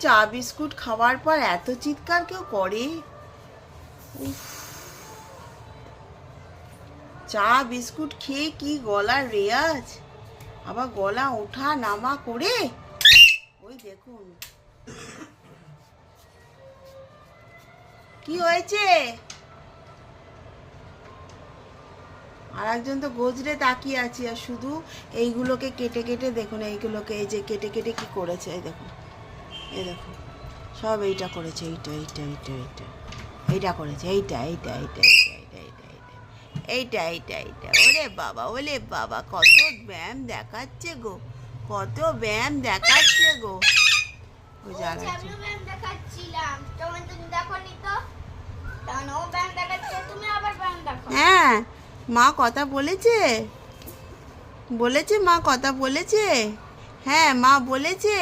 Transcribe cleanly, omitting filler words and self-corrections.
চা বিস্কুট খাওয়ার পর এত চিৎকার কেউ করে? উফ, চা বিস্কুট খেয়ে কি গলার রেয়াজ, আবার গলা ওঠা নামা করে। ওই দেখুন কি হয়েছে। আর একজন তো গজরে তাকিয়ে আছে, আর শুধু এইগুলোকে কেটে কেটে দেখুন, এইগুলোকে এই যে কেটে কেটে কি করেছে, এই দেখুন, এই দেখুন, সব এইটা করেছে, এইটা এইটা এইটা এইটা এইটা করেছে, এইটা এইটা এইটা এইটা এইটা এইটা এইটা এইটা এইটা। ওরে বাবা, ওলে বাবা, কত ব্যায়াম দেখাচ্ছে গো, কত ব্যায়াম দেখাচ্ছে গো। ওই যারা হ্যাঁ, মা কথা বলেছে, বলেছে মা কথা বলেছে, হ্যাঁ মা বলেছে।